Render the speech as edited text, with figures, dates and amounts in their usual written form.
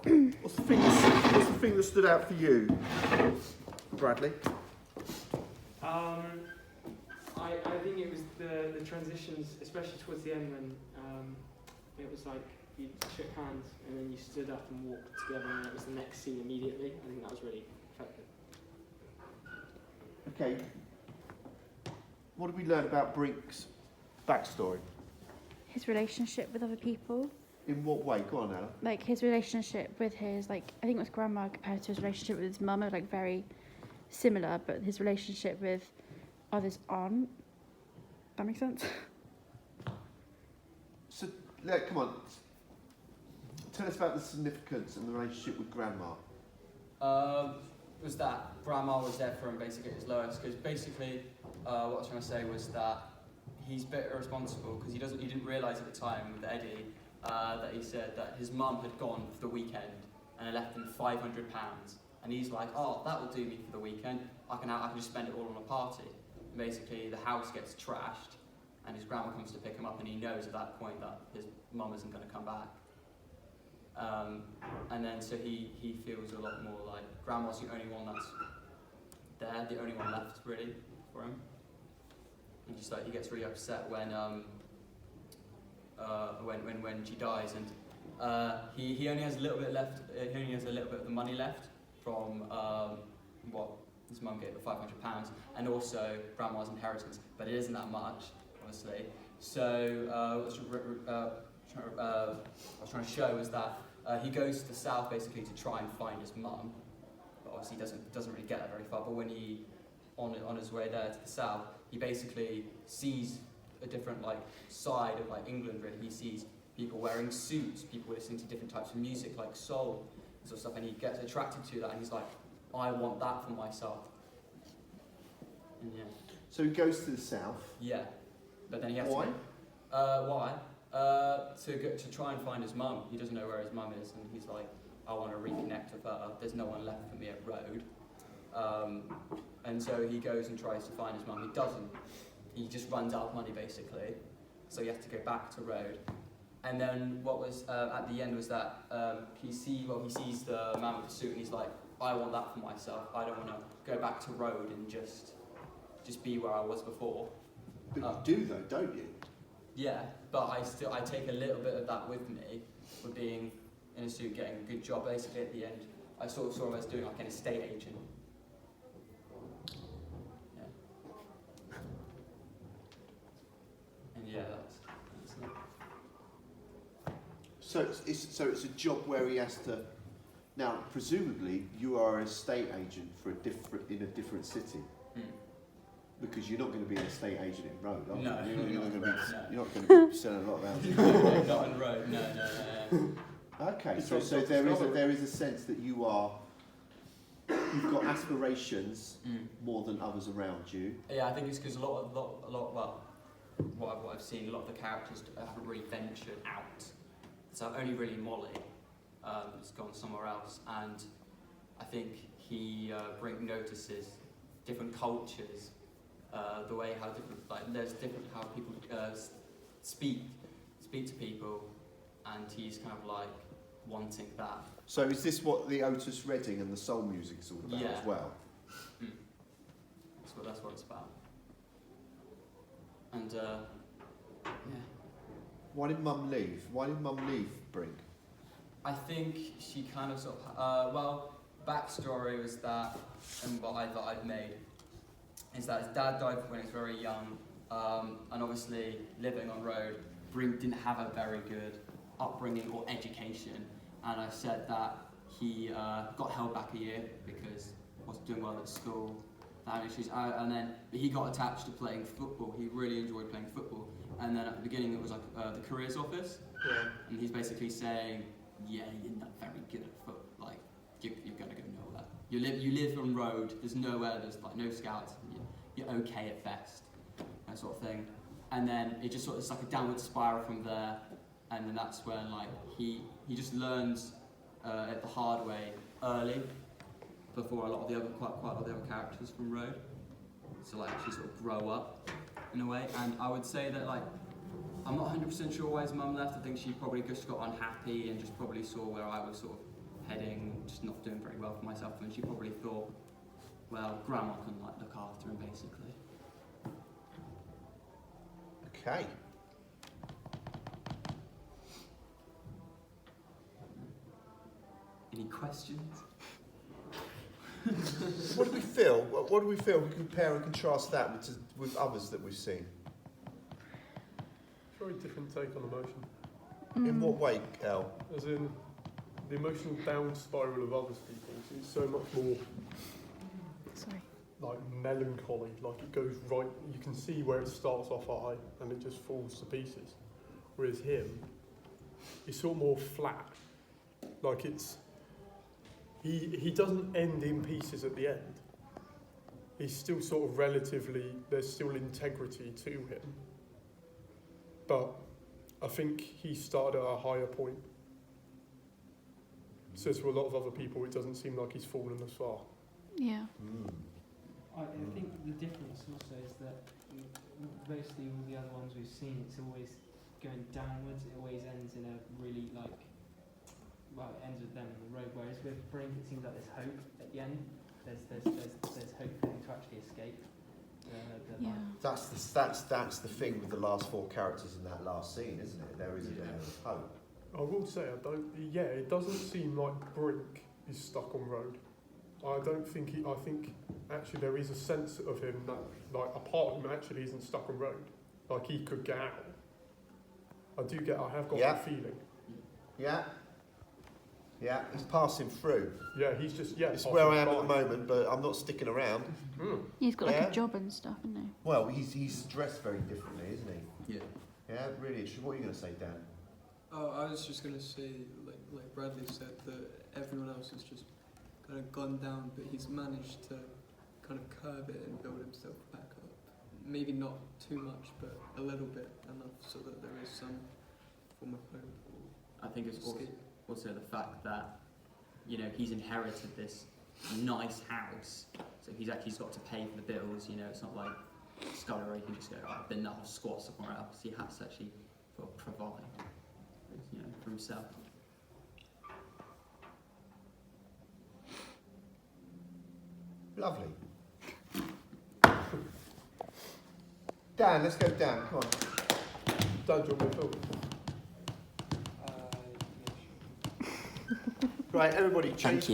What's the thing that stood out for you, Bradley? I think it was the transitions, especially towards the end when it was like you shook hands and then you stood up and walked together, and it was the next scene immediately. I think that was really effective. Okay. What did we learn about Brink's backstory? His relationship with other people. In what way? Go on, Ella. Like his relationship with his, like, I think it was grandma compared to his relationship with his mum are like very similar, but his relationship with others aren't. That makes sense? So, come on. Tell us about the significance and the relationship with grandma. Was that grandma was there for him basically at his lowest, because basically what I was trying to say was that he's a bit irresponsible because he didn't realise at the time with Eddie that he said that his mum had gone for the weekend and left him £500, and he's like, oh, that will do me for the weekend. I can just spend it all on a party. And basically, the house gets trashed, and his grandma comes to pick him up, and he knows at that point that his mum isn't going to come back. And then so he feels a lot more like grandma's the only one that's there, the only one left really for him. And just like he gets really upset when she dies, and he only has a little bit left. He only has a little bit of the money left from what his mum gave, the £500, and also grandma's inheritance, but it isn't that much, obviously. So what I was trying to show is that he goes to the south basically to try and find his mum, but obviously doesn't really get that very far. But when he on his way there to the south, he basically sees a different like side of like England. Really, he sees people wearing suits, people listening to different types of music like soul and sort of stuff, and he gets attracted to that, and he's like, I want that for myself. And yeah. So he goes to the south. Yeah, but then he has Why? Why? To try and find his mum. He doesn't know where his mum is, and he's like, I want to reconnect with her. There's no one left for me at Road. And so he goes and tries to find his mum. He doesn't. He just runs out of money basically. So he has to go back to Road. And then what was at the end was that he sees the man with the suit, and he's like, I want that for myself. I don't want to go back to Road and just be where I was before. But you do though, don't you? Yeah, but I take a little bit of that with me for being in a suit, getting a good job. Basically, at the end, I sort of saw him as doing like an estate agent. Yeah. And yeah, that's it. So it's a job where he has to. Now, presumably, you are an estate agent in a different city. Because you're not going to be an estate agent in Road, are you? No, You're not going to be selling a lot of houses. No, not in Road. No. Okay, so there is a sense that you've got aspirations more than others around you. Yeah, I think it's because a lot. Well, what I've seen, a lot of the characters haven't really ventured out. So only really Molly has gone somewhere else, and I think he notices different cultures. The way how different, like there's different how people speak to people, and he's kind of like wanting that. So is this what the Otis Redding and the soul music is all about as well? That's what it's about. And yeah. Why did Mum leave? Why did Mum leave Brink? I think she kind of sort of backstory was that, and what I thought I'd made is that his dad died when he was very young, and obviously living on Road, Brink didn't have a very good upbringing or education, and I said that he got held back a year because he wasn't doing well at school, had issues, and then he got attached to playing football. He really enjoyed playing football, and then at the beginning it was like the careers office, and he's basically saying, yeah, you're not very good at football, like you're gonna go nowhere. You live on Road, there's nowhere, there's like no scouts, you're okay at best, that sort of thing. And then it just sort of, it's like a downward spiral from there, and then that's when like he just learns it the hard way early, before a lot of the other quite a lot of the other characters from Road. So like actually sort of grow up in a way. And I would say that like I'm not 100% sure why his mum left. I think she probably just got unhappy and just probably saw where I was sort of heading, just not doing very well for myself, and she probably thought, well, Grandma can like look after him basically. Okay. Any questions? What do we feel? What do we feel? We compare and contrast that with others that we've seen. Very different take on emotion. In what way, El? As in, the emotional down spiral of other people's is so much more Sorry. like melancholy. Like it goes right, you can see where it starts off high and it just falls to pieces. Whereas him, it's sort of more flat. Like it's, he doesn't end in pieces at the end. He's still sort of relatively, there's still integrity to him. But I think he started at a higher point. So to a lot of other people, it doesn't seem like he's fallen as far. Yeah. I think the difference also is that mostly all the other ones we've seen, it's always going downwards. It always ends in a really it ends with them on the road. Whereas with Brink, it seems like there's hope at the end. There's hope for him to actually escape. Yeah. That's the thing with the last four characters in that last scene, isn't it? There is a bit of hope. I will say, it doesn't seem like Brink is stuck on road. I don't think I think actually there is a sense of him that, like, a part of him actually isn't stuck on road. Like, he could get out. I have got that feeling. Yeah. Yeah, he's passing through. Yeah, he's just, It's where I am at the moment, but I'm not sticking around. He's got like Yeah. a job and stuff, isn't he? Well, he's dressed very differently, isn't he? Yeah. Yeah, really interesting. What are you going to say, Dan? Oh, I was just going to say, like Bradley said, that everyone else has just kind of gone down, but he's managed to kind of curb it and build himself back up. Maybe not too much, but a little bit, enough so that there is some form of hope. I think it's Escape. also the fact that, you know, he's inherited this nice house, so he's got to pay for the bills. You know, it's not like Scully where he can just go, right, then I'll squat somewhere else. He has to actually sort of provide, you know, for himself. Lovely. Dan, let's go down. Come on. Dan, do you want me to film? Right, everybody, change. Thank you.